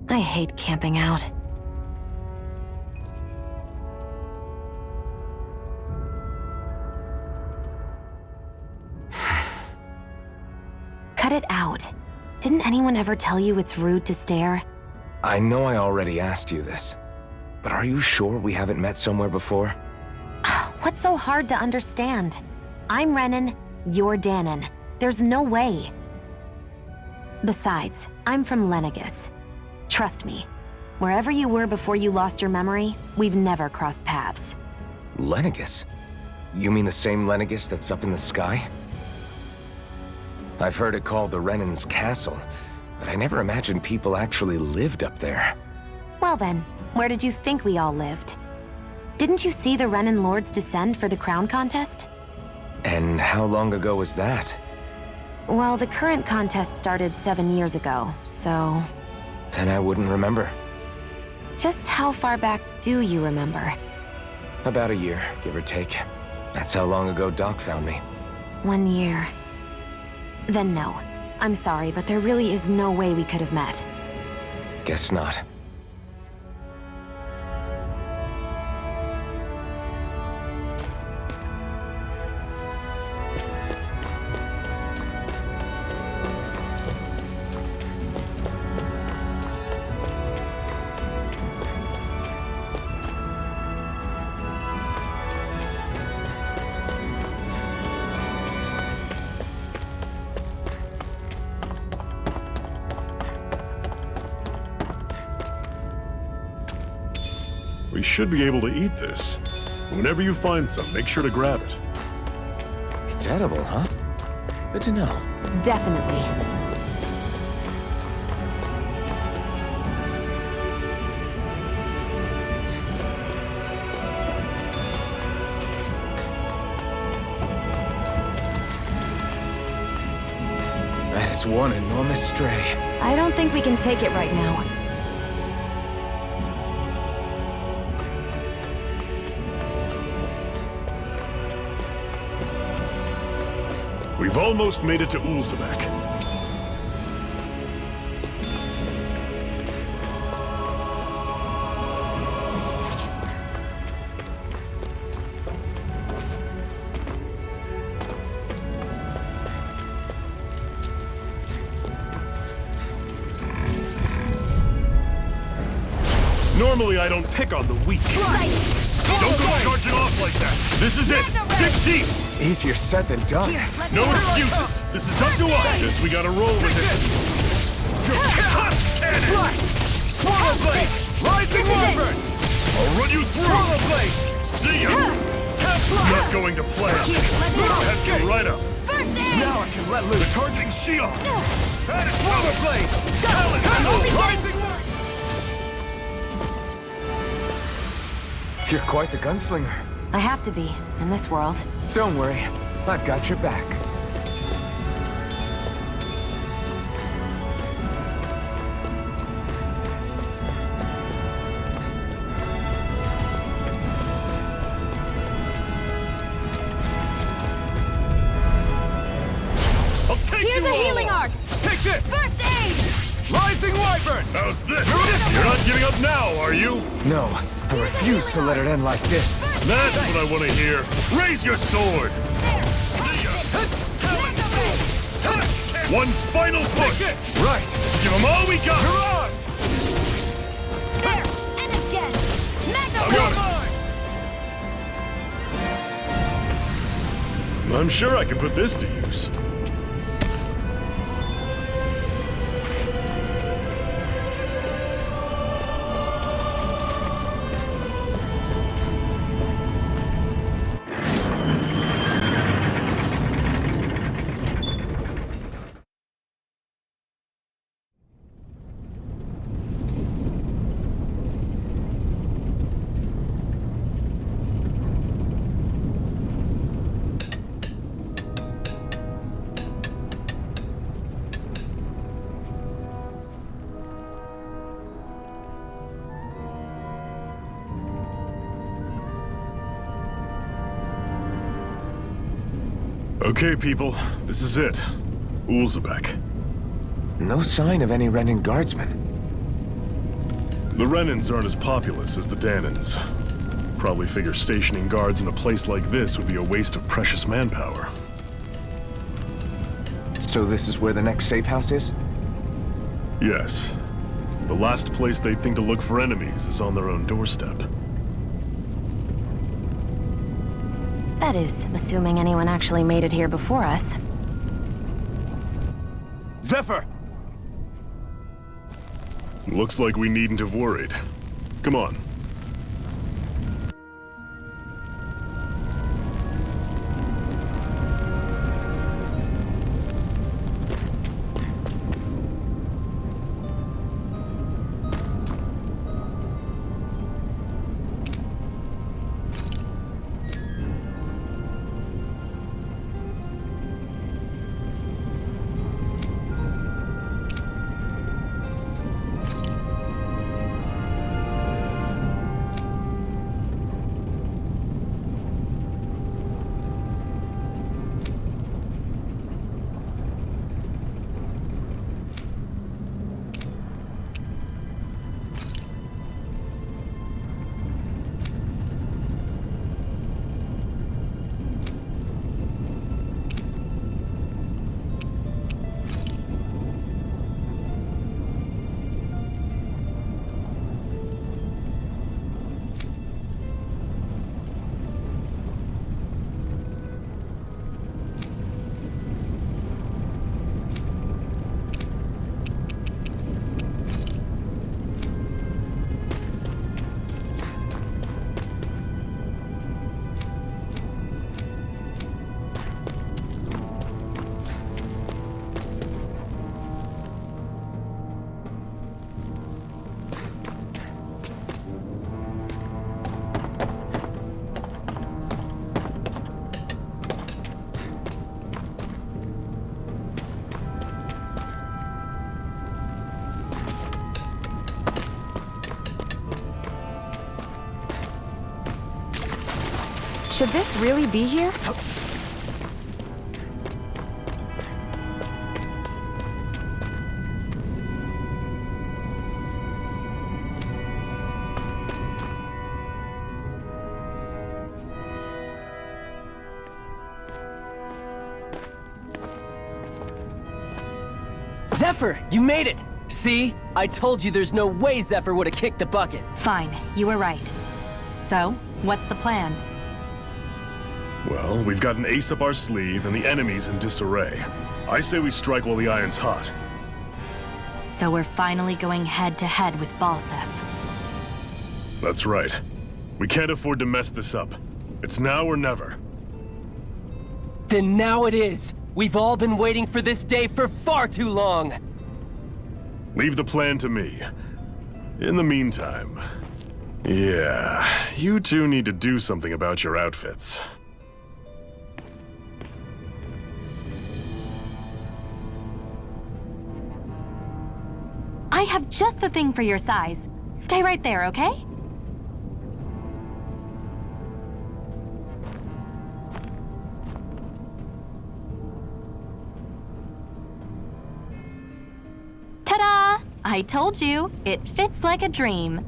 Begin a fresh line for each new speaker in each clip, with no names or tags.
I hate camping out. Cut it out. Didn't anyone ever tell you it's rude to stare?
I know I already asked you this, but are you sure we haven't met somewhere before?
What's so hard to understand? I'm Renan, you're Danon. There's no way. Besides, I'm from Lenegis. Trust me, wherever you were before you lost your memory, we've never crossed paths.
Lenegis? You mean the same Lenegis that's up in the sky? I've heard it called the Renan's Castle, but I never imagined people actually lived up there.
Well then, where did you think we all lived? Didn't you see the Renan Lords descend for the crown contest?
And how long ago was that?
Well, the current contest started 7 years ago, so...
Then I wouldn't remember.
Just how far back do you remember?
About a year, give or take. That's how long ago Doc found me.
1 year. Then no. I'm sorry, but there really is no way we could have met.
Guess not.
We should be able to eat this. Whenever you find some, make sure to grab it.
It's edible, huh? Good to know.
Definitely.
That is one enormous stray.
I don't think we can take it right now.
We've almost made it to Ulzebek. Normally I don't pick on the weak. Don't go charging off like that. This is it. Dig deep.
Easier said than done.
No excuses. This is up to us. Guess we gotta roll with it. Cut cannon.
Swallow blade! Rising Wyvern!
I'll run you through.
Swallow blade!
See ya. This is not going to plan. Head you right up.
Now I can let loose.
The targeting shield. That is
Swallow blade!
Talon.
Rising Wyvern!
You're quite the gunslinger.
I have to be, in this world.
Don't worry, I've got your back.
I'll take
Here's
you
a
all.
healing arc!
Take this!
First aid!
Rising Wyvern!
How's this? You're not giving up now, are you?
No, I refuse to let it end like this.
That's what I want to hear. Raise your sword. See ya. One final push.
Right.
Give them all we got.
Hurrah!
There! And again!
I
Magna
got it. I'm sure I can put this to use. Okay, people, this is it. Ulzebek.
No sign of any Renan guardsmen.
The Renans aren't as populous as the Dahnans. Probably figure stationing guards in a place like this would be a waste of precious manpower.
So this is where the next safe house is?
Yes. The last place they'd think to look for enemies is on their own doorstep.
That is, assuming anyone actually made it here before us.
Zephyr!
Looks like we needn't have worried. Come on.
Should this really be here?
Zephyr, you made it! See? I told you there's no way Zephyr would have kicked the bucket.
Fine, you were right. So, what's the plan?
Well, we've got an ace up our sleeve and the enemy's in disarray. I say we strike while the iron's hot.
So we're finally going head-to-head with Balsef.
That's right. We can't afford to mess this up. It's now or never.
Then now it is! We've all been waiting for this day for far too long!
Leave the plan to me. In the meantime... yeah, you two need to do something about your outfits.
I have just the thing for your size. Stay right there, okay? Ta-da! I told you, it fits like a dream.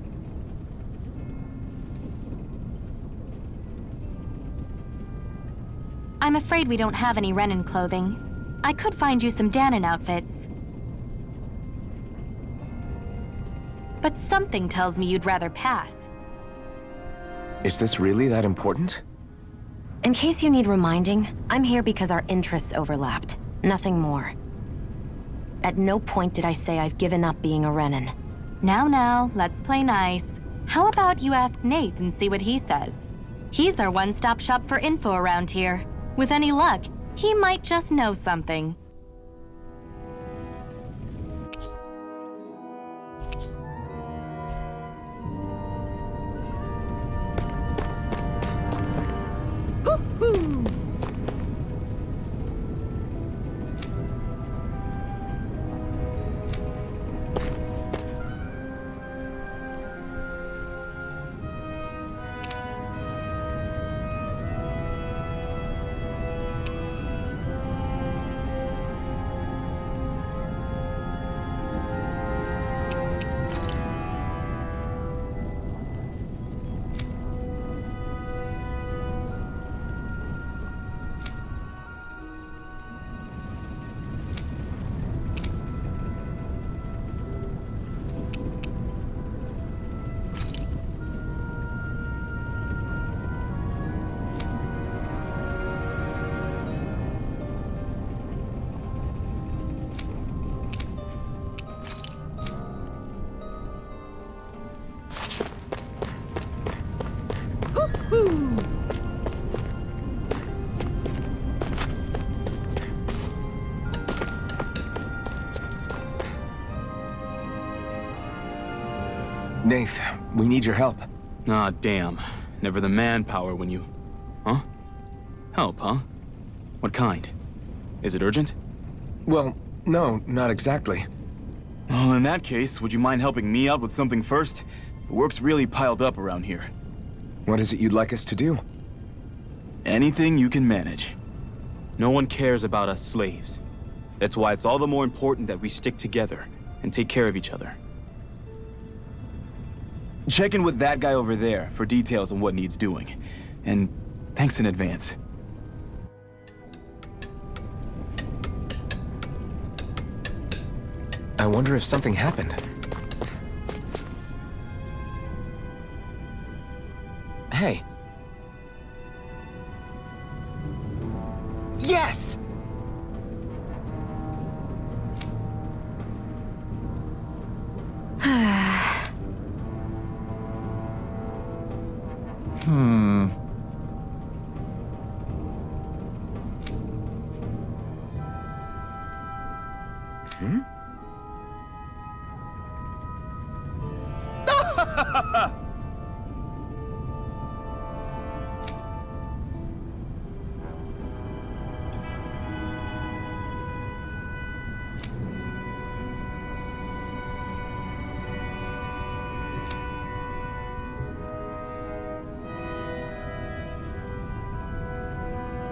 I'm afraid we don't have any Renan clothing. I could find you some Dahnan outfits. But something tells me you'd rather pass.
Is this really that important?
In case you need reminding, I'm here because our interests overlapped. Nothing more. At no point did I say I've given up being a Renan. Now, let's play nice. How about you ask Nath and see what he says? He's our one-stop shop for info around here. With any luck, he might just know something.
Nath, we need your help.
Ah, damn. Never the manpower when you... Huh? Help, huh? What kind? Is it urgent?
Well, no, not exactly.
Well, in that case, would you mind helping me out with something first? The work's really piled up around here.
What is it you'd like us to do?
Anything you can manage. No one cares about us slaves. That's why it's all the more important that we stick together and take care of each other. Check in with that guy over there for details on what needs doing. And thanks in advance.
I wonder if something happened. Hey. Yes!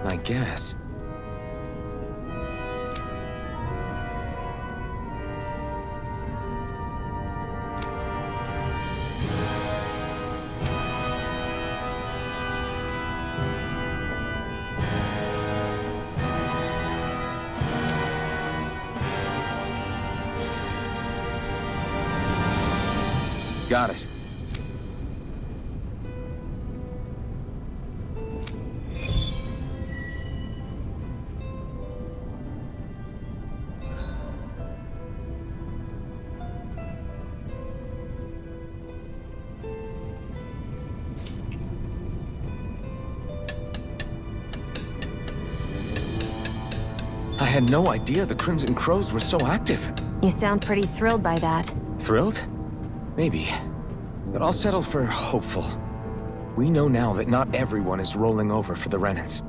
I guess. Got it. I had no idea the Crimson Crows were so active.
You sound pretty thrilled by that.
Thrilled? Maybe. But I'll settle for hopeful. We know now that not everyone is rolling over for the Renans.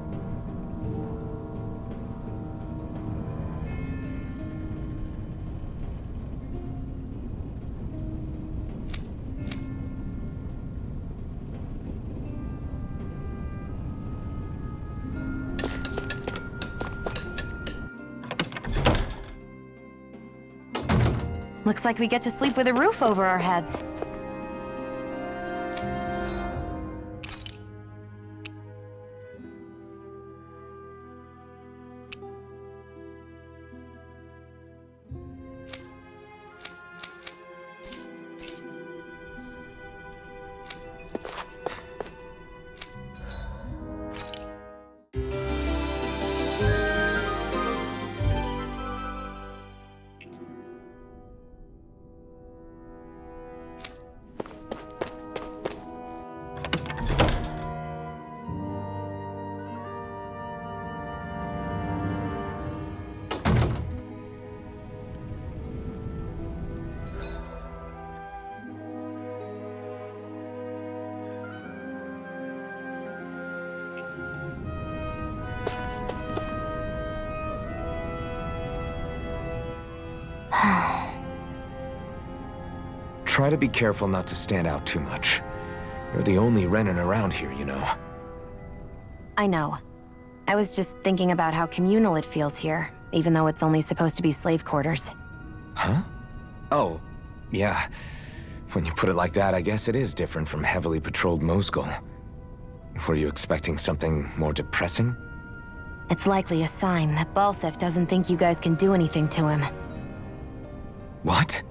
Looks like we get to sleep with a roof over our heads.
Try to be careful not to stand out too much. You're the only Renan around here, you know.
I know. I was just thinking about how communal it feels here, even though it's only supposed to be slave quarters.
Huh? Oh, yeah. When you put it like that, I guess it is different from heavily patrolled Mosgul. Were you expecting something more depressing?
It's likely a sign that Balsef doesn't think you guys can do anything to him.
What?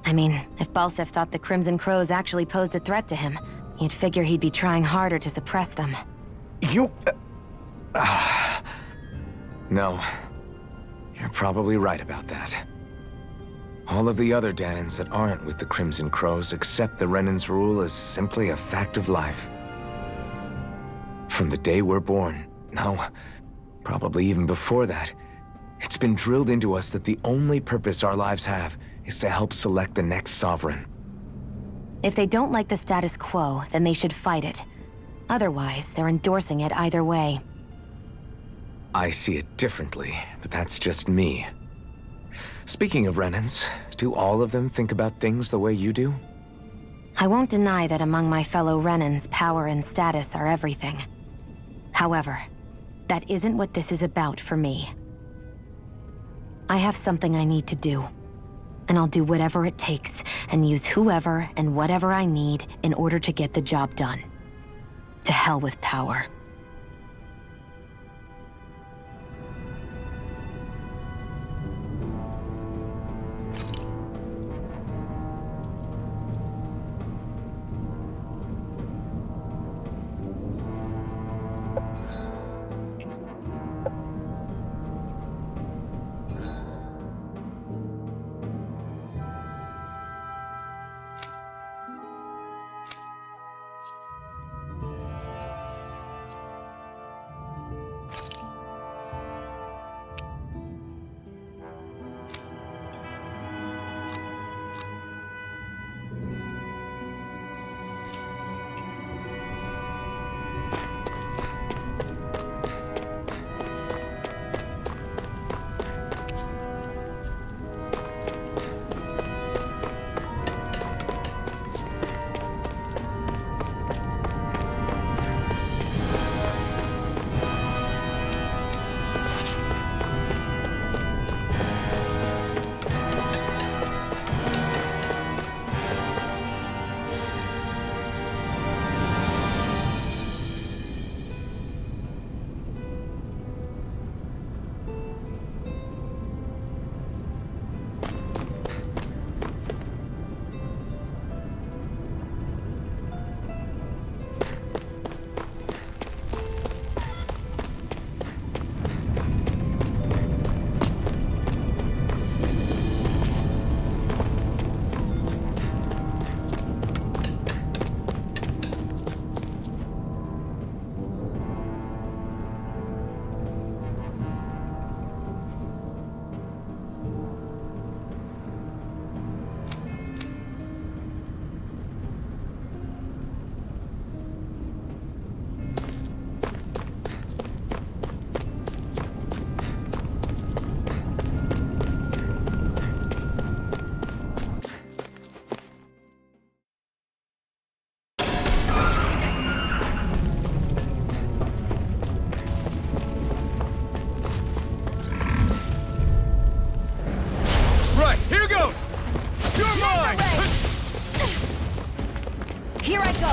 I mean, if Balsef thought the Crimson Crows actually posed a threat to him, you'd figure he'd be trying harder to suppress them.
You... No. You're probably right about that. All of the other Dahnans that aren't with the Crimson Crows accept the Renan's rule as simply a fact of life. From the day we're born, no, probably even before that, it's been drilled into us that the only purpose our lives have is to help select the next sovereign.
If they don't like the status quo, then they should fight it. Otherwise, they're endorsing it either way.
I see it differently, but that's just me. Speaking of Renans, do all of them think about things the way you do?
I won't deny that among my fellow Renans, power and status are everything. However, that isn't what this is about for me. I have something I need to do, and I'll do whatever it takes and use whoever and whatever I need in order to get the job done. To hell with power.
Here I go.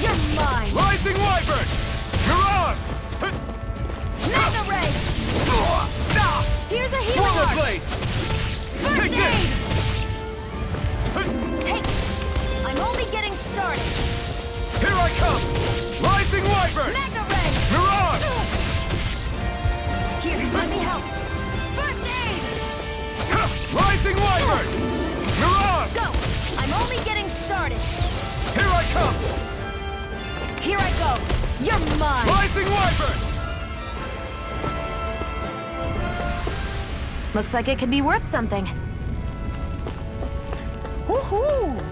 You're mine.
Rising Wyvern! Mirage!
Magna Ray! Here's a healing
Swallow
arc.
Blade!
First
Take
aid!
this!
Take it. I'm only getting started.
Here I come! Rising Wyvern!
Magna Ray!
Mirage!
Here, let me help. First aid!
Rising Wyvern! Mirage!
Go! I'm only getting started.
Here I come!
Here I go. You're mine.
Rising Wyvern!
Looks like it could be worth something.
Woohoo!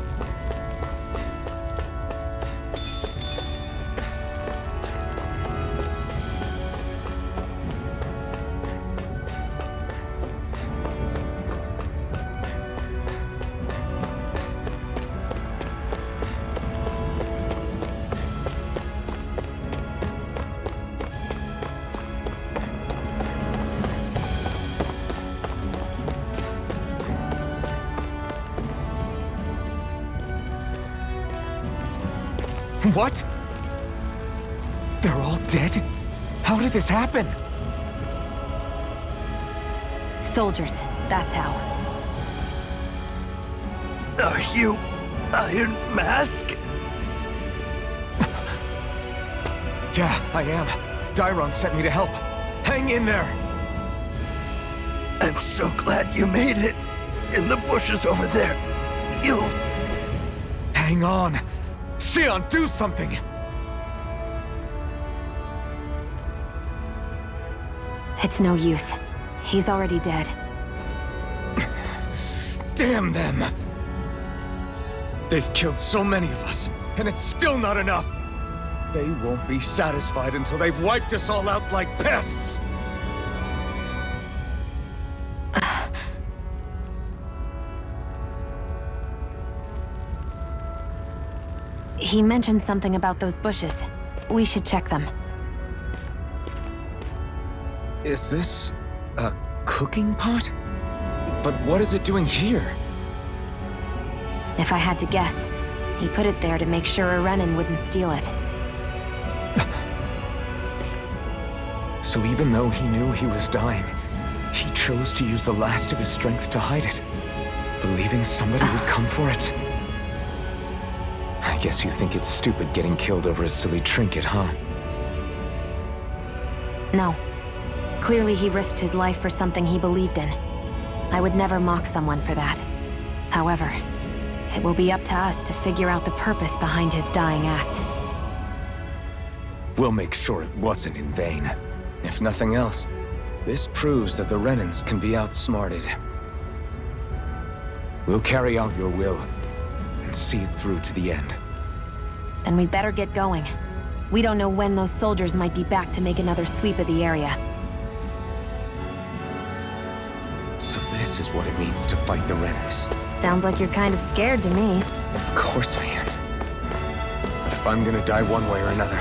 What? They're all dead? How did this happen?
Soldiers, that's how.
Are you Iron Mask?
Yeah, I am. Dairon sent me to help. Hang in there!
I'm so glad you made it. In the bushes over there. You'll...
Hang on! Xion, do something!
It's no use. He's already dead.
Damn them! They've killed so many of us, and it's still not enough! They won't be satisfied until they've wiped us all out like pests!
He mentioned something about those bushes. We should check them.
Is this a cooking pot? But what is it doing here?
If I had to guess, he put it there to make sure a Renan wouldn't steal it.
So even though he knew he was dying, he chose to use the last of his strength to hide it, believing somebody would come for it. I guess you think it's stupid getting killed over a silly trinket, huh?
No. Clearly he risked his life for something he believed in. I would never mock someone for that. However, it will be up to us to figure out the purpose behind his dying act.
We'll make sure it wasn't in vain. If nothing else, this proves that the Renans can be outsmarted. We'll carry out your will and see it through to the end.
Then we'd better get going. We don't know when those soldiers might be back to make another sweep of the area.
So this is what it means to fight the Renans.
Sounds like you're kind of scared to me.
Of course I am. But if I'm gonna die one way or another,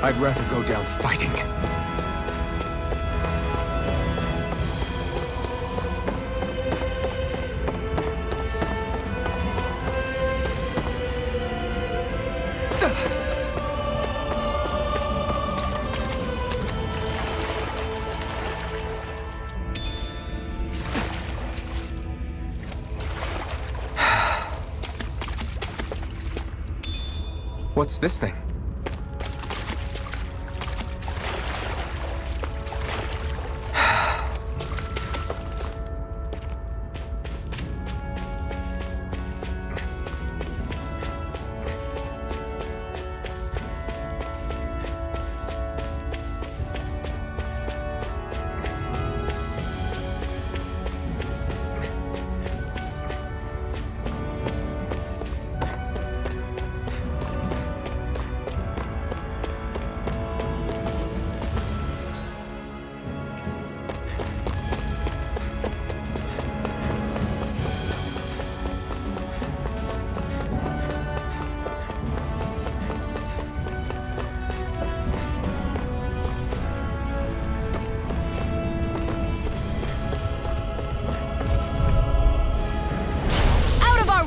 I'd rather go down fighting. What's this thing?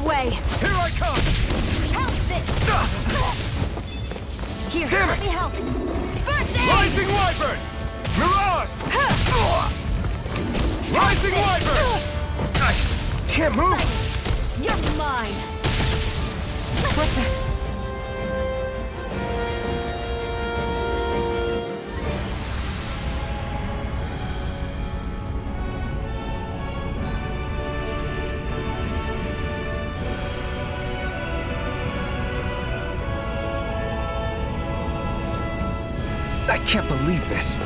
Way.
Here I come!
Help this! Here,
Damn
let
it!
me help. First aid!
Rising Wyvern! Mirage! Rising Wyvern! I can't move!
You're mine!
What the...
I can't believe this.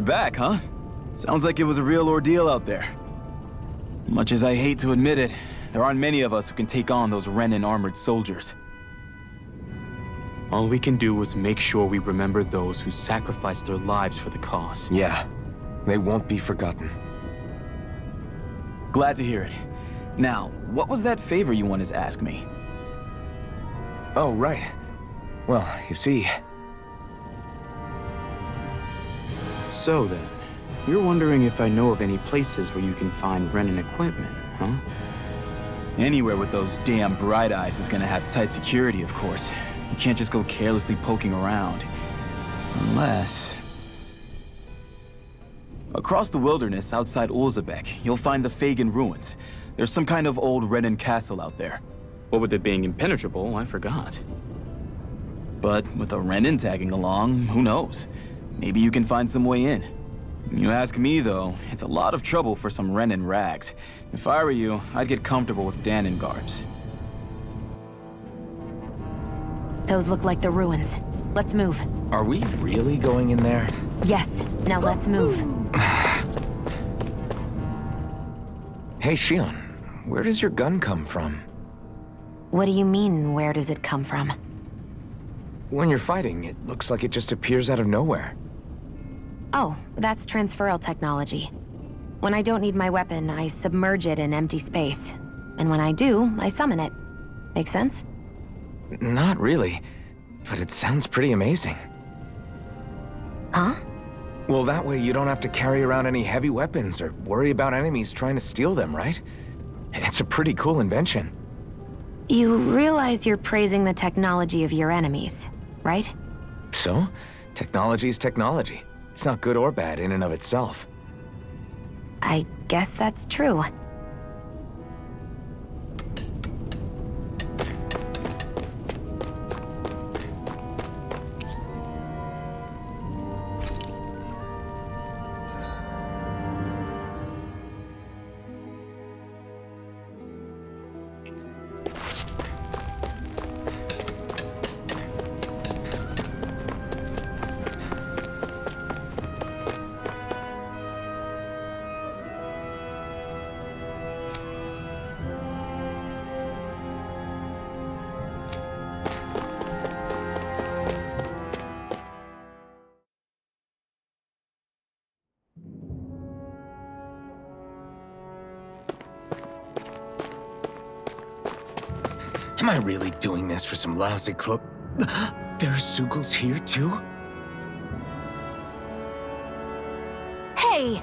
You're back, huh? Sounds like it was a real ordeal out there. Much as I hate to admit it, there aren't many of us who can take on those Renan armored soldiers. All we can do is make sure we remember those who sacrificed their lives for the cause.
Yeah, they won't be forgotten.
Glad to hear it. Now, what was that favor you wanted to ask me?
Oh, right. Well, you see...
So then, you're wondering if I know of any places where you can find Renan equipment, huh? Anywhere with those damn bright eyes is gonna have tight security, of course. You can't just go carelessly poking around. Unless... Across the wilderness outside Ulzebek, you'll find the Fagan ruins. There's some kind of old Renan castle out there. What with it being impenetrable, I forgot. But with a Renan tagging along, who knows? Maybe you can find some way in. You ask me, though, it's a lot of trouble for some Renan rags. If I were you, I'd get comfortable with Danon garbs.
Those look like the ruins. Let's move.
Are we really going in there?
Yes, now let's move.
Hey, Shion, where does your gun come from?
What do you mean, where does it come from?
When you're fighting, it looks like it just appears out of nowhere.
Oh, that's transferal technology. When I don't need my weapon, I submerge it in empty space. And when I do, I summon it. Make sense?
Not really, but it sounds pretty amazing.
Huh?
Well, that way you don't have to carry around any heavy weapons or worry about enemies trying to steal them, right? It's a pretty cool invention.
You realize you're praising the technology of your enemies, right?
So, technology's technology. It's not good or bad in and of itself.
I guess that's true.
Am I really doing this for some lousy cloak? There's Sugals here, too?
Hey!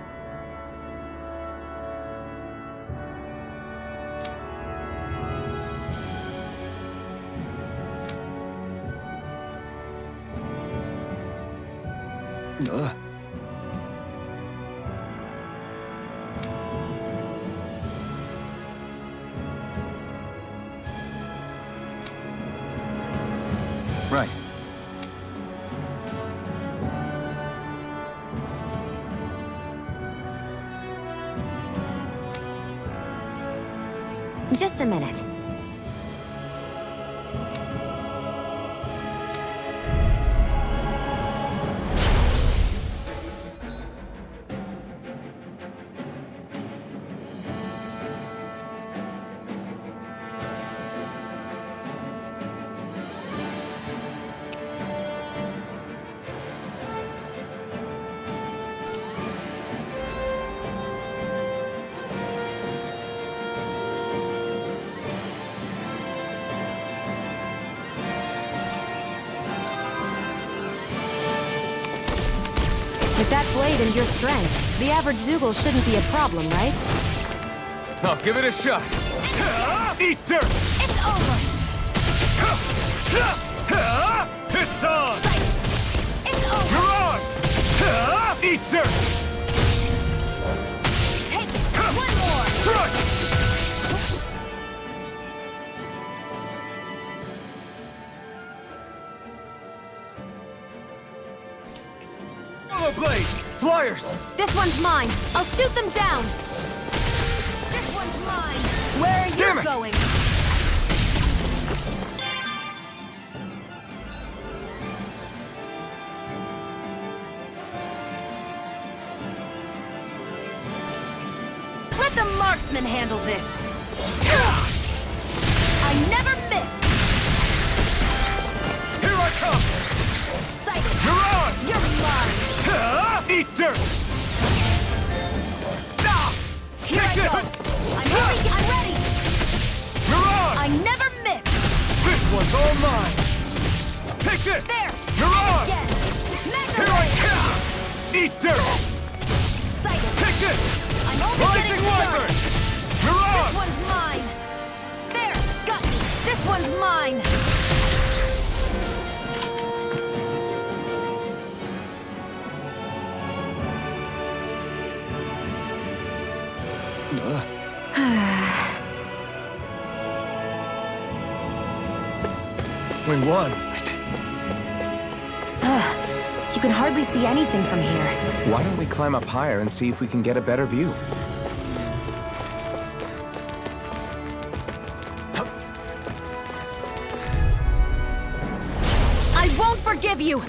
Ugh. Right.
Just a minute. With that blade and your strength, the average Zoogle shouldn't be a problem, right?
I'll give it a shot. Eat dirt!
It's over!
It's on!
It's over!
Mirage! Eat dirt!
Take it! One more!
Strike! Blades! Flyers!
This one's mine. I'll shoot them down.
This one's mine! Where are
Damn
you
it!
going? Let the marksman handle this. I never miss.
Here I come!
Sighted.
You're on!
You're mine.
Eat dirt!
Here I go. I'm ready.
You're on!
I never miss.
This one's all mine! Take this!
There.
You're on!
Again. Mega
Here I
ray.
come! Eat dirt!
Sighted.
Take this!
I'm only
Rising
getting
Wyvern!
started.
You're on!
This one's mine. There. Got me. This one's mine.
We won.
You can hardly see anything from here.
Why don't we climb up higher and see if we can get a better view?
I won't forgive you.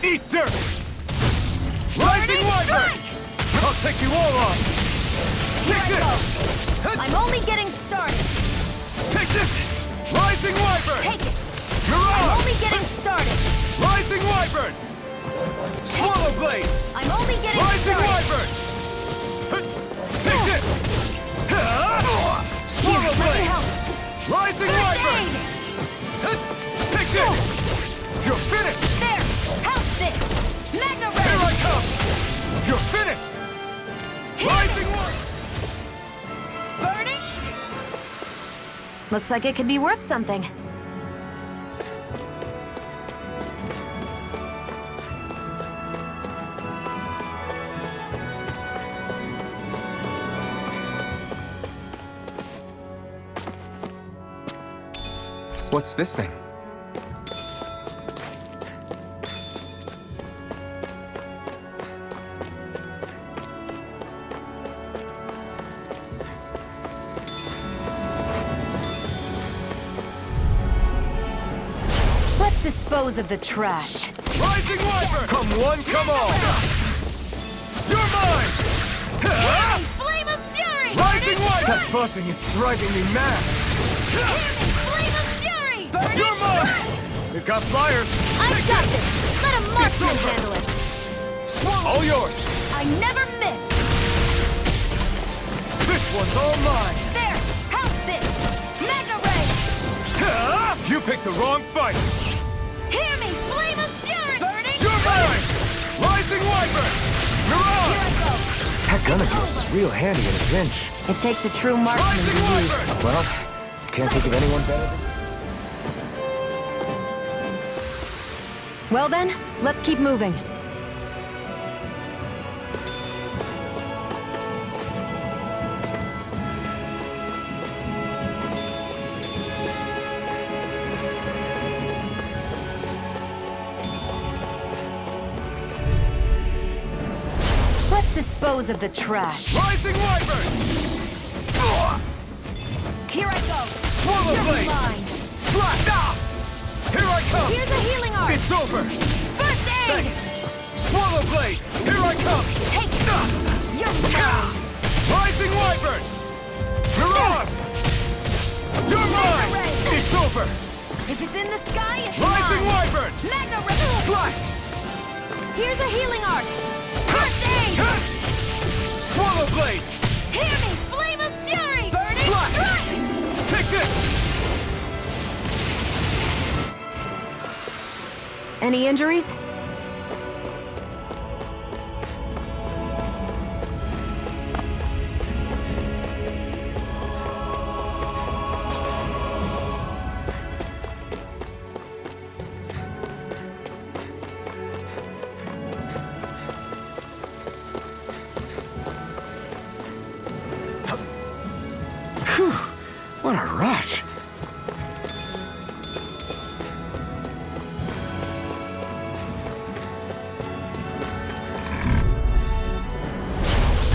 Eat dirt! Rising Wyvern! I'll take you all on!
Here
Take
I
this!
go. I'm only getting started.
Take this! Rising Wyvern!
Take it.
You're
I'm
on!
only getting started.
Rising Wyvern! Swallow Blade!
I'm only getting
Rising
started.
Wyvern! Take this! Swallow
Here, let me
Blade!
help.
Rising
First
Wyvern!
aid.
Take this! You're finished!
There. Help this. Mega
Here I
ray.
come! You're finished! Rising Wyvern!
Burning.
Looks like it could be worth something.
What's this thing?
Let's dispose of the trash.
Rising Wyvern! Come one, come all! You're mine!
Flame of fury.
Rising Wyvern! That buzzing is driving me mad!
Flame of fury. Burning.
You're mine! It got fires!
I
Take
got
this!
this. Let a marksman
over.
handle it.
All yours!
I never miss.
This one's all mine!
There. Help this. Mega ray.
You picked the wrong fight!
Hear me. Flame of fury. Burning.
You're mine! Rising Wyvern! You're
Here
on!
I go.
That gun of yours is real handy in a pinch.
It takes a true marksman
Rising
to use.
Wyvern!
Well, can't think of anyone better than...
Well then, let's keep moving. Let's dispose of the trash.
Rising Wyvern!
Here I go.
Swallow
You're
Blade!
mine.
Slap! Here I come!
Here's a healing art.
It's over!
First aid.
Thanks! Swallow Blade! Here I come!
Take it. You're mine.
Rising Wyvern! You're on! You're mine!
ray.
It's over!
If it's in the sky, it's
Rising
mine.
Wyvern!
Mega ray.
Slap!
Here's a healing art. First aid.
Swallow Blade!
Hear me. Flame of fury. Burning.
Slap!
Strike.
Take this!
Any injuries?
Phew! What a rush!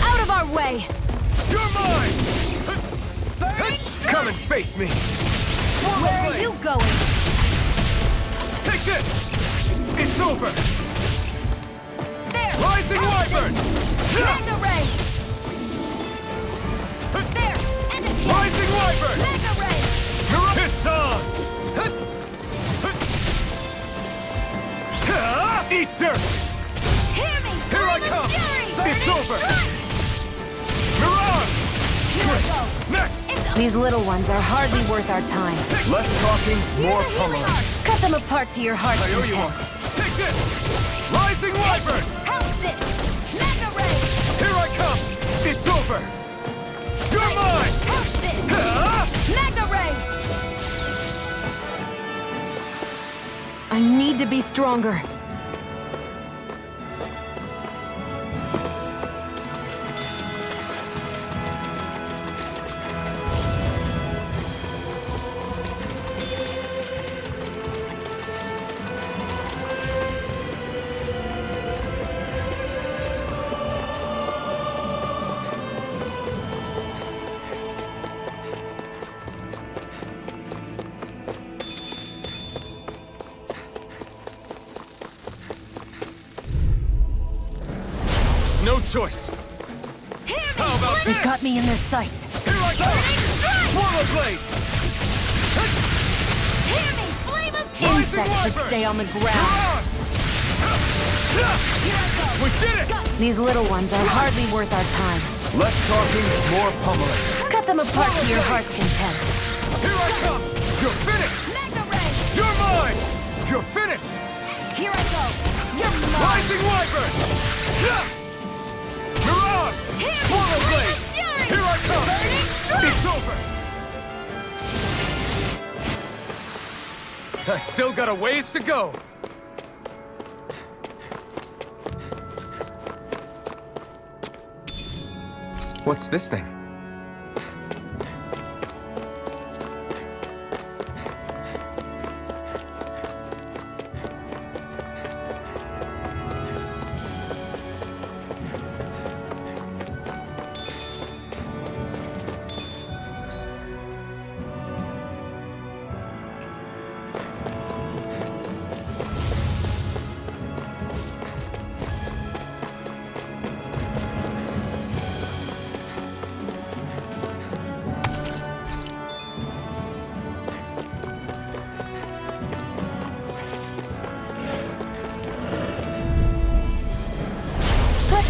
Out of our way!
You're mine!
Burning.
Come and face me! Swallow
Where are
Blade!
you going?
Take this! It's over!
There.
Rising
Help
Wyvern!
this. Mega ray.
These little ones are hardly worth our time.
Less talking, more pummeling.
Cut them apart to your heart's
I owe you
content.
one. Take this! Rising Wyvern!
How's this? Mega ray!
Here I come! It's over! You're mine!
How's this?
Ah!
Mega ray!
I need to be stronger.
No choice! How about
They've
this?
got me in their sights.
Here I go! Swallow Blade!
Hear me! Flame of King!
Insects should stay on the ground.
Here I go!
We did it!
These little ones are hardly worth our time.
Less talking, more pummeling.
Cut them apart to your heart's content.
Here I come! You're finished!
Mega ray!
You're mine! You're finished!
Here I go! You're mine!
Rising Wyvern! Mirage!
Hear me!
Swallow
Flame
Blade!
of Fury!
Here I come!
Burning strike!
It's over! I still got a ways to go!
What's this thing?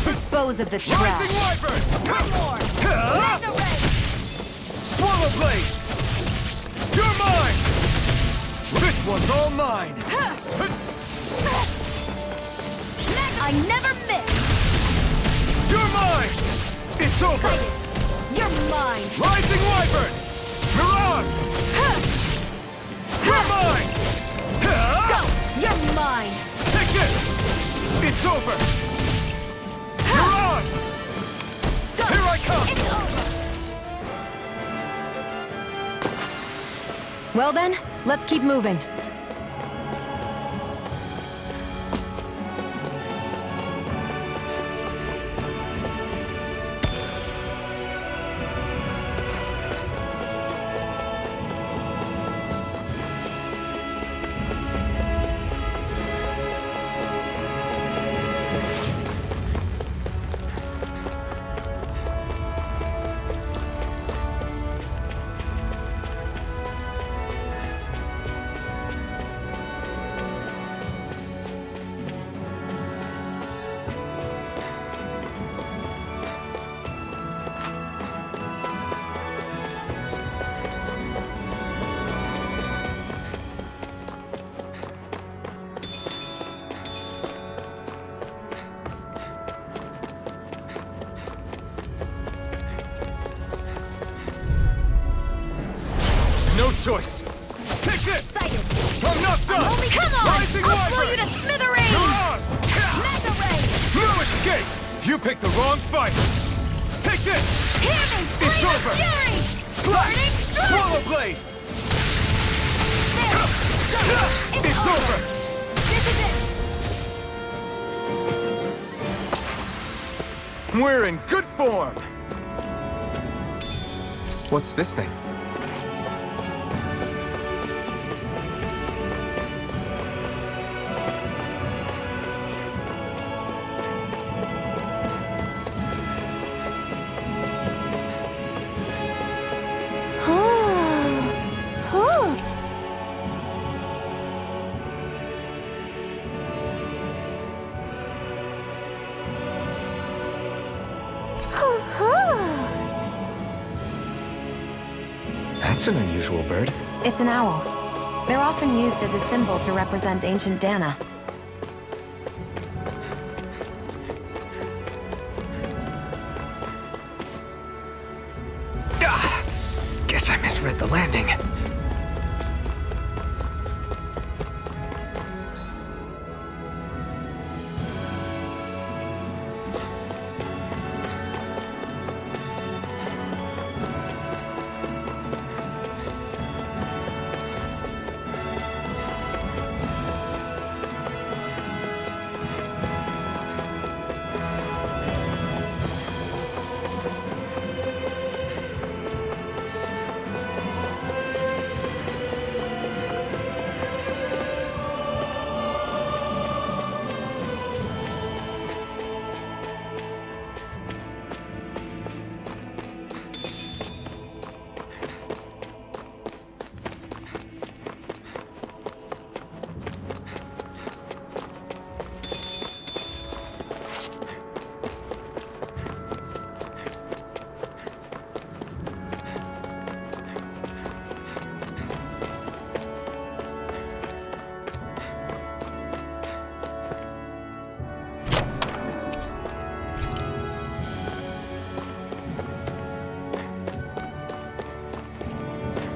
Dispose of the
Rising
trash.
Wyvern!
One more! Mega ray!
Swallow Blade! You're mine! This one's all mine!
I never miss!
You're mine! It's over!
You're mine!
Rising Wyvern! Mirage! You're mine!
Go! You're mine!
Take this! It's over! Mirage!
Go!
Here I come!
It's over!
Well then, let's keep moving.
No choice! Take this!
Excited!
I'm not done!
Only come on!
Rising
I'll blow
Wyvern!
you to smithereens!
Mirage!
Mega ray!
No escape! You picked the wrong fight! Take this!
Hear me!
It's
Flame of
over!
Fury!
Slash!
Burning strike!
Swallow Blade!
There! Go!
It's over!
This is it!
We're in good form!
What's this thing? That's an unusual bird.
It's an owl. They're often used as a symbol to represent ancient Dahna.
Guess I misread the landing.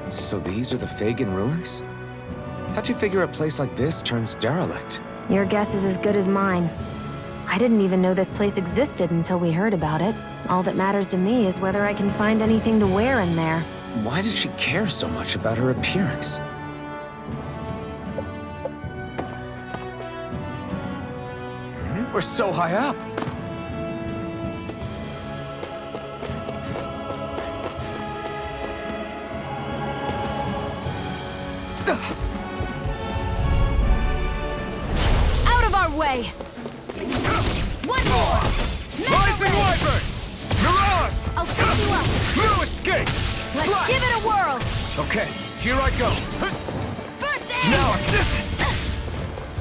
So these are the Fagin ruins? How'd you figure a place like this turns derelict?
Your guess is as good as mine. I didn't even know this place existed until we heard about it. All that matters to me is whether I can find anything to wear in there.
Why does she care so much about her appearance? We're so high up.
Out of our way! One more!
Rising Wyvern! Mirage!
I'll pick you up!
No escape!
Let's give it a whirl!
Okay, here I go.
First aid!
Now,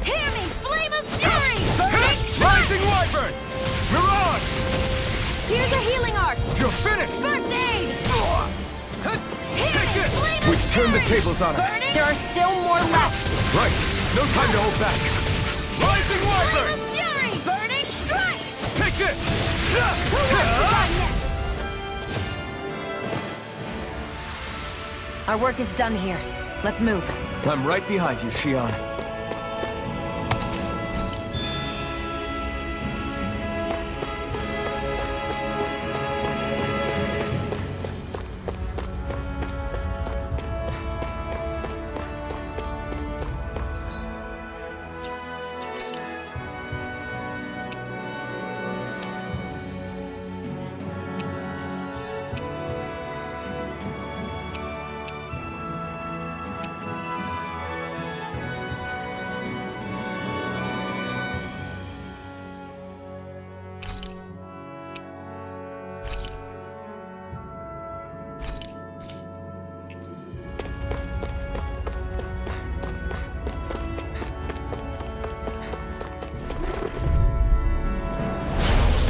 Hear me! Flame of fury!
Rising Wyvern! Mirage!
Here's a healing arc!
You're finished!
First aid! Hear
Take
me!
this!
Flame of
We've turned the
fury!
tables on her.
Burning? There are still more left!
Right, no time to hold back. Rising
Flame
Wyvern!
of fury! Burning strike!
Take this!
Who wants to run next?
Our work is done here. Let's move.
I'm right behind you, Shion.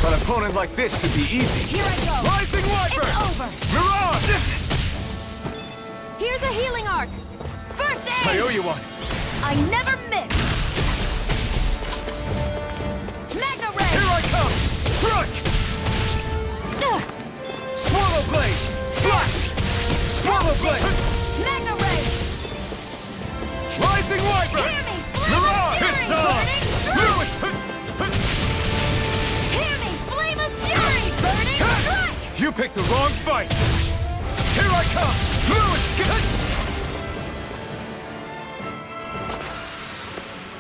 An opponent like this should be easy.
Here I go!
Rising Wyvern!
It's over!
Mirage!
Here's a healing arc! First aid!
I owe you one.
I never miss! Magna Ray!
Here I come! Strike! Swallow Blade! Slash! Swallow Blade!
Magna Ray!
Rising Wyvern!
Hear me! Flame
Mirage!
of fury!
It's on!
Burning strike!
Lewis!
Hear me! Flame of fury! Burning strike!
You picked the wrong fight! Here I come! Lewis!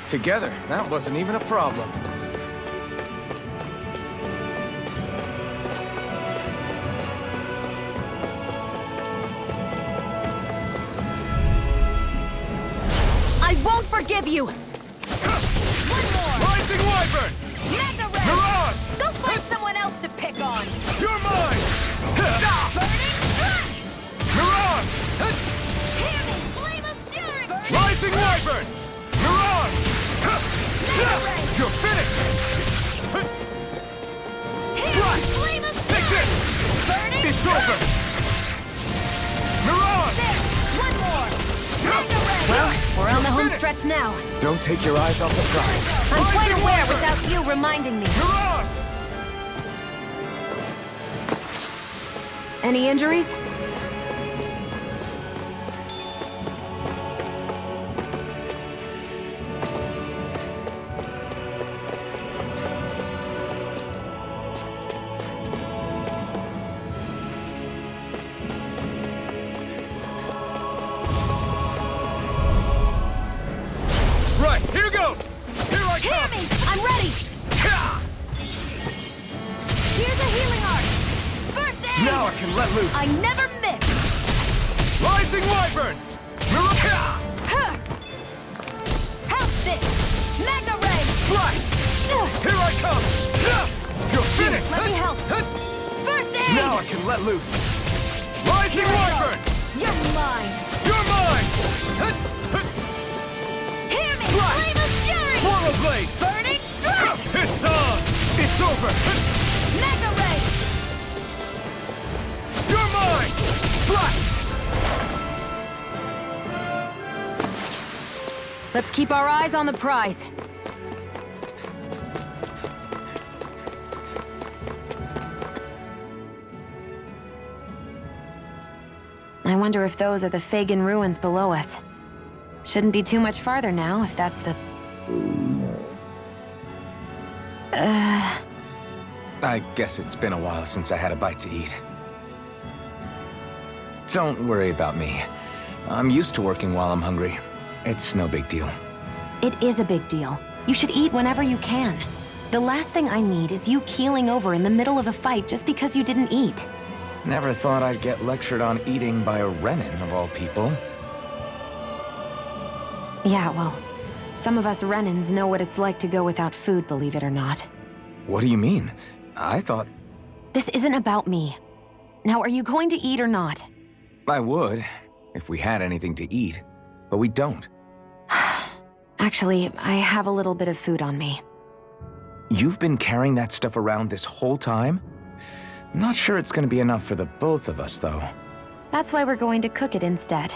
Together, that wasn't even a problem.
I won't forgive you! One more!
Rising Wyvern!
Magna Ray!
Mirage!
Go find someone else to pick on!
You're mine!
Burning strike!
Mirage!
Hear me! Flame of fury! Burning
Rising Wyvern! Mirage!
Ray!
You're finished!
Hear me! Flame of
Take
fury!
this!
Burning
It's over! Mirage!
There!
stretch now.
Don't take your eyes off the prize.
I'm quite aware without you reminding me. Any injuries?
Right, here goes! Here I
Hear
come!
me! I'm ready! Here's a healing art! First aid!
Now I can let loose!
I never miss!
Rising Wyvern!
Huh. How's this? Magna Ray!
Right! Here I come! You're finished!
Let me help! First aid!
Now I can let loose! Rising Wyvern!
You're mine!
You're mine!
Hear me!
Strike!
Flame of fury!
Swallow Blade!
Burning strike!
It's on! It's over!
Magna Ray!
You're mine! Strike!
Let's keep our eyes on the prize. I wonder if those are the Fagin ruins below us. Shouldn't be too much farther now, if that's the...
I guess it's been a while since I had a bite to eat. Don't worry about me. I'm used to working while I'm hungry. It's no big deal.
It is a big deal. You should eat whenever you can. The last thing I need is you keeling over in the middle of a fight just because you didn't eat.
Never thought I'd get lectured on eating by a Renan, of all people.
Yeah, well, some of us Renans know what it's like to go without food, believe it or not.
What do you mean? I thought...
This isn't about me. Now, are you going to eat or not?
I would, if we had anything to eat. But we don't.
Actually, I have a little bit of food on me.
You've been carrying that stuff around this whole time? I'm not sure it's gonna be enough for the both of us, though.
That's why we're going to cook it instead.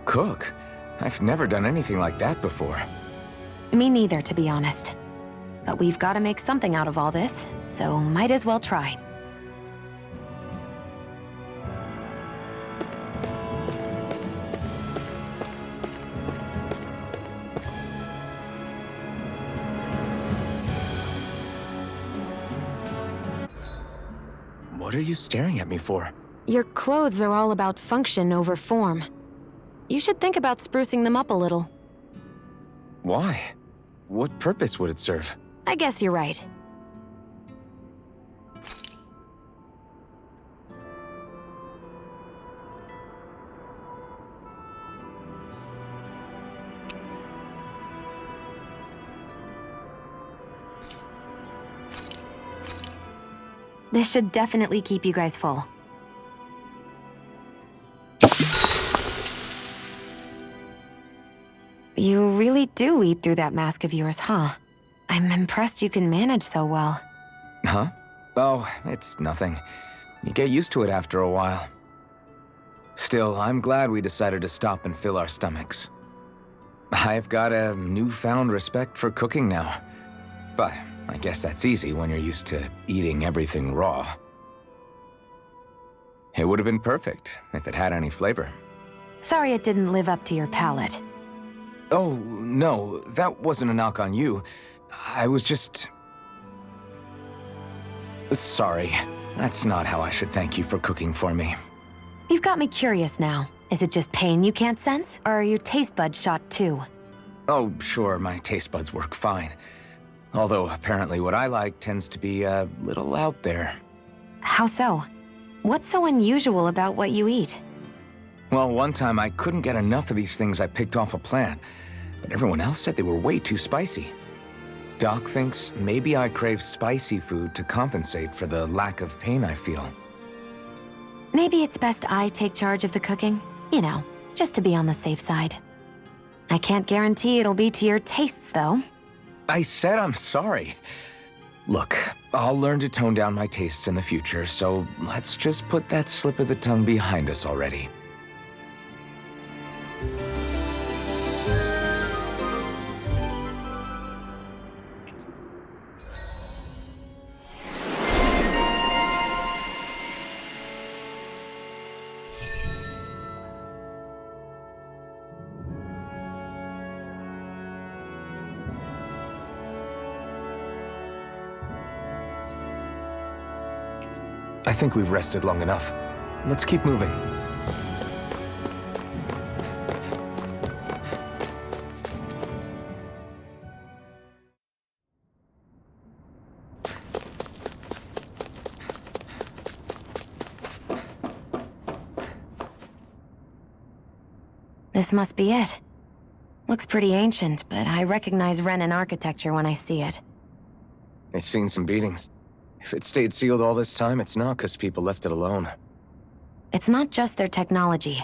Cook? I've never done anything like that before.
Me neither, to be honest. But we've got to make something out of all this, so might as well try.
What are you staring at me for?
Your clothes are all about function over form. You should think about sprucing them up a little.
Why? What purpose would it serve?
I guess you're right. This should definitely keep you guys full. You really do eat through that mask of yours, huh? I'm impressed you can manage so well.
Huh? Oh, it's nothing. You get used to it after a while. Still, I'm glad we decided to stop and fill our stomachs. I've got a newfound respect for cooking now. But I guess that's easy when you're used to eating everything raw. It would have been perfect if it had any flavor.
Sorry it didn't live up to your palate.
Oh, no, that wasn't a knock on you. I was just... Sorry. That's not how I should thank you for cooking for me.
You've got me curious now. Is it just pain you can't sense, or are your taste buds shot too?
Oh, sure, my taste buds work fine. Although, apparently what I like tends to be a little out there.
How so? What's so unusual about what you eat?
Well, one time I couldn't get enough of these things I picked off a plant, but everyone else said they were way too spicy. Doc thinks maybe I crave spicy food to compensate for the lack of pain I feel.
Maybe it's best I take charge of the cooking. You know, just to be on the safe side. I can't guarantee it'll be to your tastes, though.
I said I'm sorry. Look, I'll learn to tone down my tastes in the future, so let's just put that slip of the tongue behind us already. I think we've rested long enough. Let's keep moving.
This must be it. Looks pretty ancient, but I recognize Renan architecture when I see it.
It's seen some beatings. If it stayed sealed all this time, it's not because people left it alone.
It's not just their technology.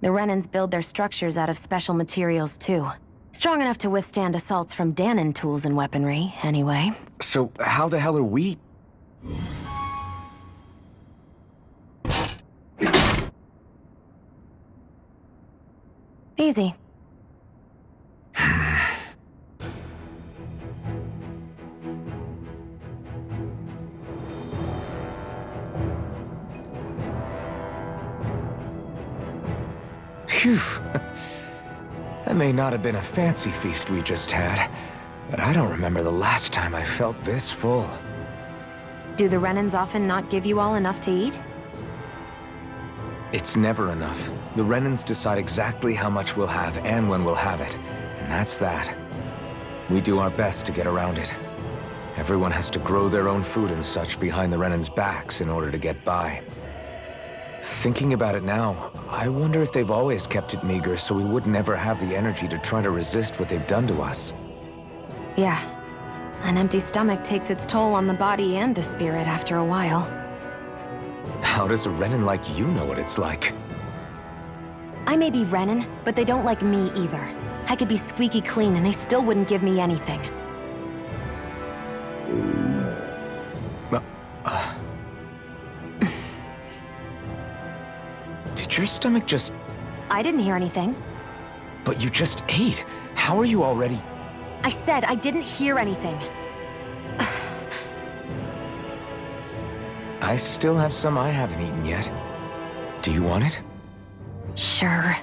The Renans build their structures out of special materials, too. Strong enough to withstand assaults from Danan tools and weaponry, anyway.
So how the hell are we...
Easy.
Phew. That may not have been a fancy feast we just had, but I don't remember the last time I felt this full.
Do the Renans often not give you all enough to eat?
It's never enough. The Renans decide exactly how much we'll have and when we'll have it, and that's that. We do our best to get around it. Everyone has to grow their own food and such behind the Renans' backs in order to get by. Thinking about it now, I wonder if they've always kept it meager so we would never have the energy to try to resist what they've done to us.
Yeah. An empty stomach takes its toll on the body and the spirit after a while.
How does a Renan like you know what it's like?
I may be Renan, but they don't like me either. I could be squeaky clean and they still wouldn't give me anything.
Did your stomach just...
I didn't hear anything.
But you just ate. How are you already...
I said I didn't hear anything.
I still have some I haven't eaten yet. Do you want it?
Sure.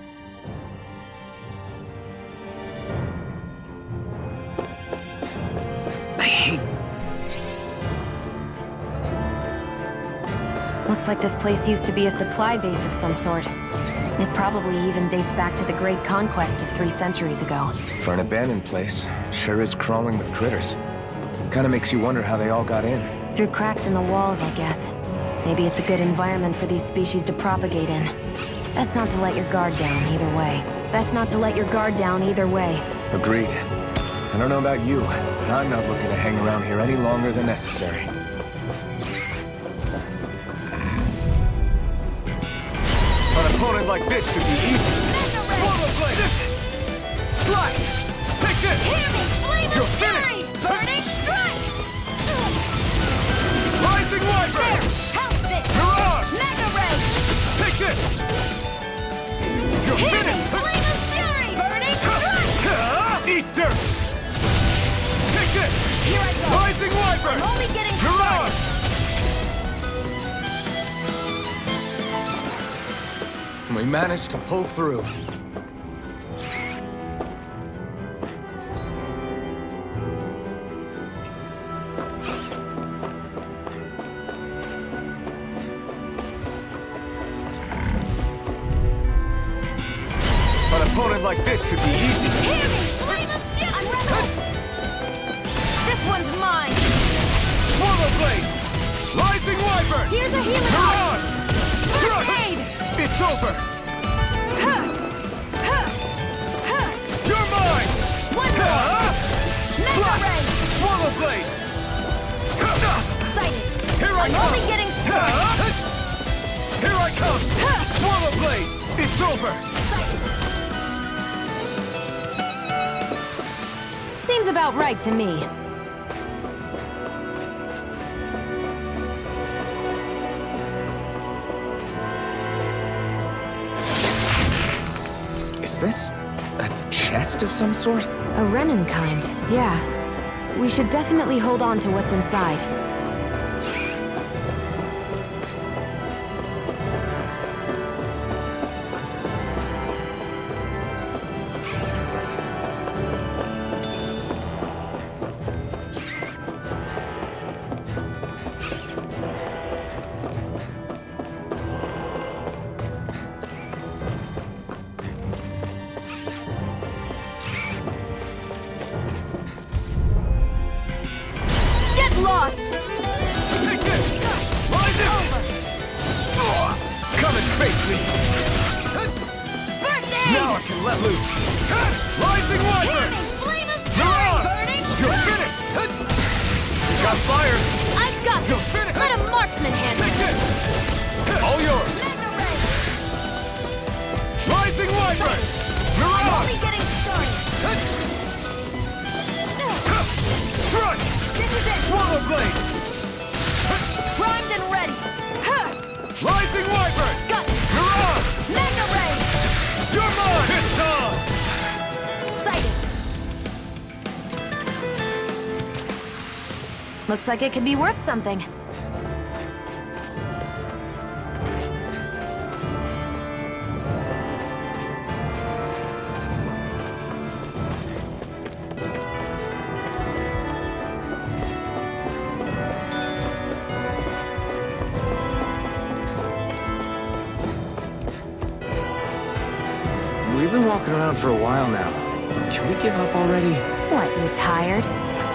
I hate...
Looks like this place used to be a supply base of some sort. It probably even dates back to the Great Conquest of 3 centuries ago.
For an abandoned place, sure is crawling with critters. Kinda makes you wonder how they all got in.
Through cracks in the walls, I guess. Maybe it's a good environment for these species to propagate in. Best not to let your guard down either way. Best not to let your guard down either way.
Agreed. I don't know about you, but I'm not looking to hang around here any longer than necessary.
An opponent like this should be easy. Swallow blade! Slice! Take this!
Hear me! Flame
You're
of fury!
finished!
Burning strike!
Rising Wyvern!
There! House it!
Mirage!
Mega ray!
Take this! You're
Hear me!
finished!
Flame of fury! Burning strike!
Eat dirt! Take this!
Here I go!
Rising Wyvern!
I'm only getting
Mirage!
started!
We managed to pull through.
An opponent like this should be easy.
Hear me! Flame of fury! I'm rebel! This one's mine!
Swallow blade! Rising Wyvern!
Here's a healing eye!
Mirage!
First
Strike!
aid!
It's over!
Huh! Huh! Huh!
You're mine!
One more! Mega ray!
Swallow blade!
Sighted!
Here I
I'm
come!
only getting started!
Here I come! Swallow blade! It's over!
Seems about right to me.
Is this a chest of some sort?
A Renan kind, yeah. We should definitely hold on to what's inside.
let loose. Rising Wyvern!
Flame of
Mirage!
burning!
You're finished! You got fires!
I've got
You're
this!
finished!
Let a marksman handle
Take
it!
this! All yours!
Mega ray!
Rising Wyvern!
I'm
Mirage!
only getting started!
Strike!
This is it!
Swallow Blade!
Primed and ready!
Rising Wyvern!
Got it!
Mirage!
Mega ray!
You're mine! It's on!
Sighted!
Looks like it could be worth something.
We've been walking around for a while now. Can we give up already?
What, you tired?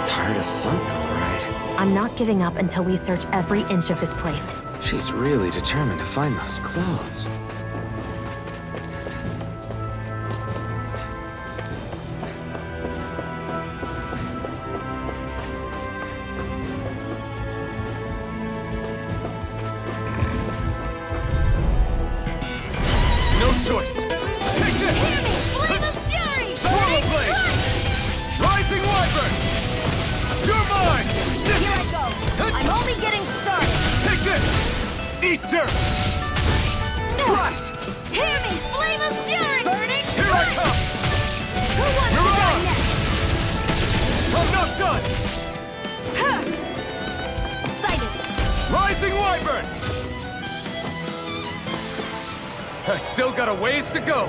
Tired of something, all right.
I'm not giving up until we search every inch of this place.
She's really determined to find those clothes.
No choice! Take this!
Flame of fury!
Swallow Blade! Rising Wyvern! You're mine!
Here I go! I'm only getting started!
Take this! Eat dirt! Slash!
Hear me! Flame of fury! Burning!
Here I come!
Who wants to die
Mirage!
next?
I'm not done!
Sighted!
Rising Wyvern! I still got a ways to go!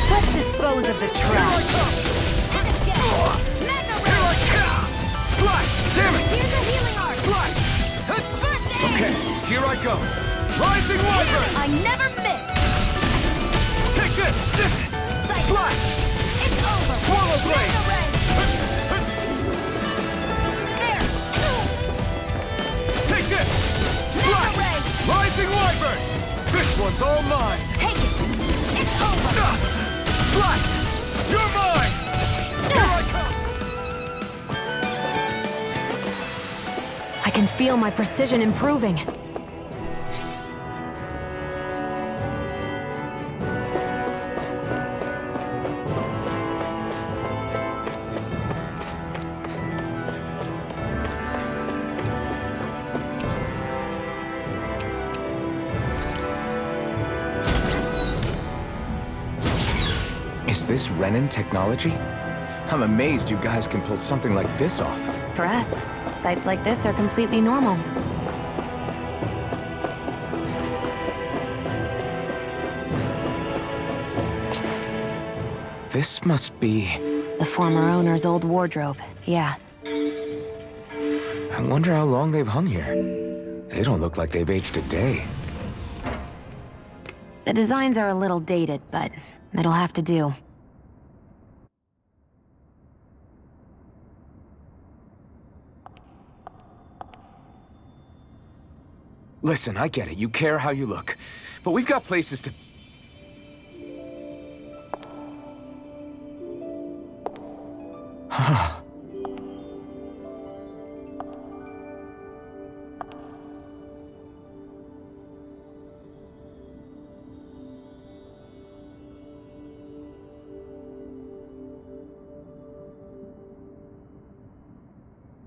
Let's dispose of the trash.
Mega ray!
Slash! Damn it!
Here's a healing art!
Slash!
First aid!
Okay, here I go! Rising Wyvern!
I never miss!
Take this! This!
Sight.
Slash!
It's over!
Swallow Blade!
Mega ray! There!
Take this!
Mega
Slash!
ray!
Rising Wyvern! This one's all mine!
Take it! It's over!
Slash! You're mine! Here I come!
I can feel my precision improving.
Is this Renan technology? I'm amazed you guys can pull something like this off.
For us, sights like this are completely normal.
This must be...
The former owner's old wardrobe, yeah.
I wonder how long they've hung here. They don't look like they've aged a day.
The designs are a little dated, but it'll have to do.
Listen, I get it. You care how you look. But we've got places to...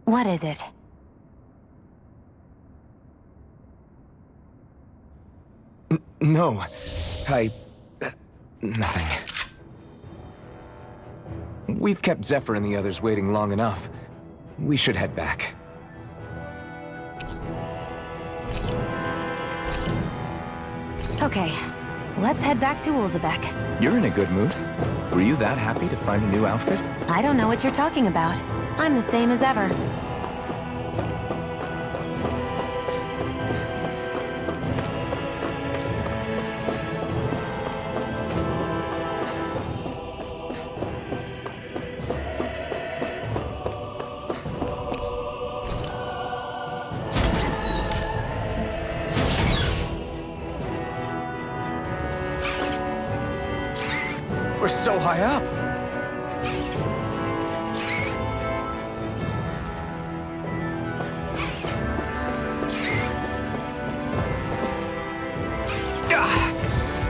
What is it?
No. Nothing. We've kept Zephyr and the others waiting long enough. We should head back.
Okay, let's head back to Ulzebek.
You're in a good mood. Were you that happy to find a new outfit?
I don't know what you're talking about. I'm the same as ever.
We're so high up.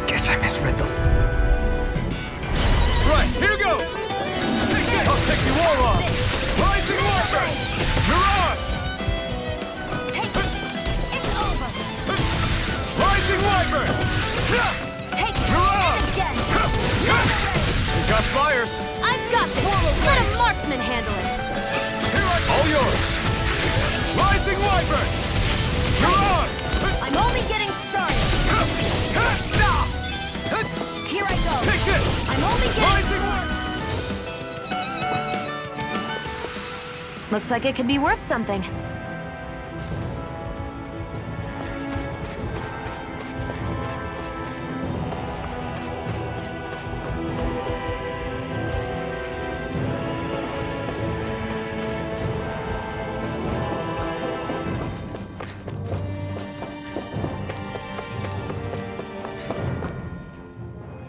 Guess I misread the...
Right, here goes! Take this! I'll take you all on! Rising Warper! Mirage!
Take it! It's over!
Rising Wiper!
Take it!
Mirage!
Again!
You got flyers!
I've got this! Let a marksman handle it!
Here I all yours! Rising Wiper! Mirage!
I'm only getting started! Here I go!
Take this!
I'm only getting...
Rising
Looks like it could be worth something.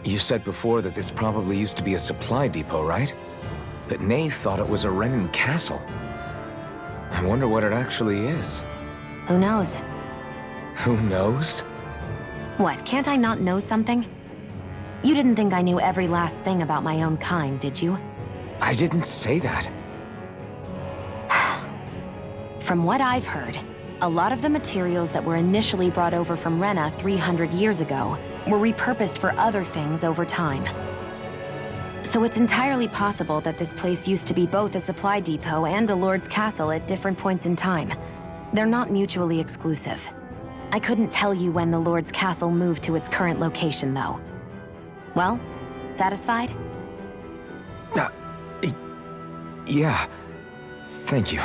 You said before that this probably used to be a supply depot, right? But Nay thought it was a Renan castle. I wonder what it actually is.
Who knows?
Who knows?
What, can't I not know something? You didn't think I knew every last thing about my own kind, did you?
I didn't say that.
From what I've heard, a lot of the materials that were initially brought over from Rena 300 years ago were repurposed for other things over time. So it's entirely possible that this place used to be both a supply depot and a lord's castle at different points in time. They're not mutually exclusive. I couldn't tell you when the lord's castle moved to its current location, though. Well, satisfied?
Yeah. Thank you.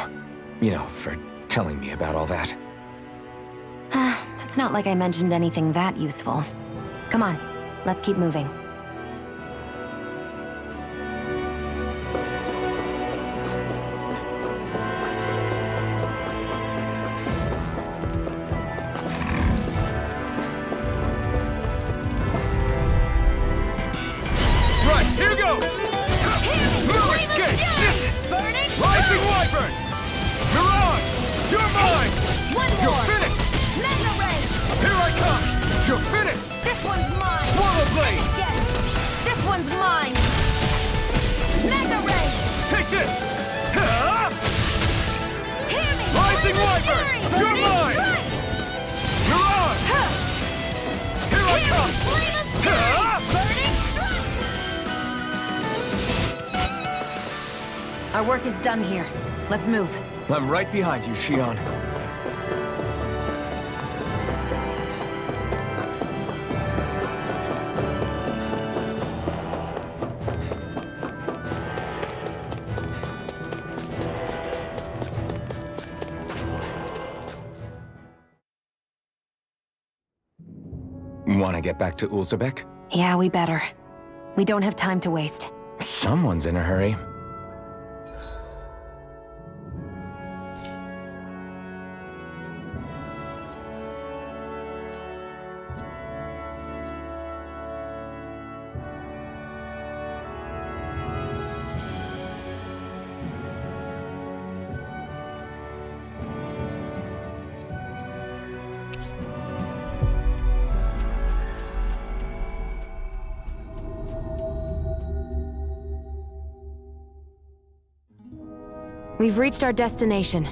You know, for telling me about all that.
It's not like I mentioned anything that useful. Come on, let's keep moving.
Right, here goes! No escape!
Burning!
Rising Wyvern! Mirage! You're mine!
One
You're
more!
finished!
Mega Ray!
Here I come! You're finished!
This one's mine!
Swallow Blade!
Again! This one's mine! Mega Ray!
Take this!
Hear me!
Rising
Flame of
Wyvern!
Fury!
You're
Burning
mine!
Strike!
Mirage!
Huh.
Here I
Hear me!
come!
Flame of Fury! Burning Strike!
Our work is done here. Let's move.
I'm right behind you, Shion. Want to get back to Ulzebek?
Yeah, we better. We don't have time to waste.
Someone's in a hurry.
We've reached our destination.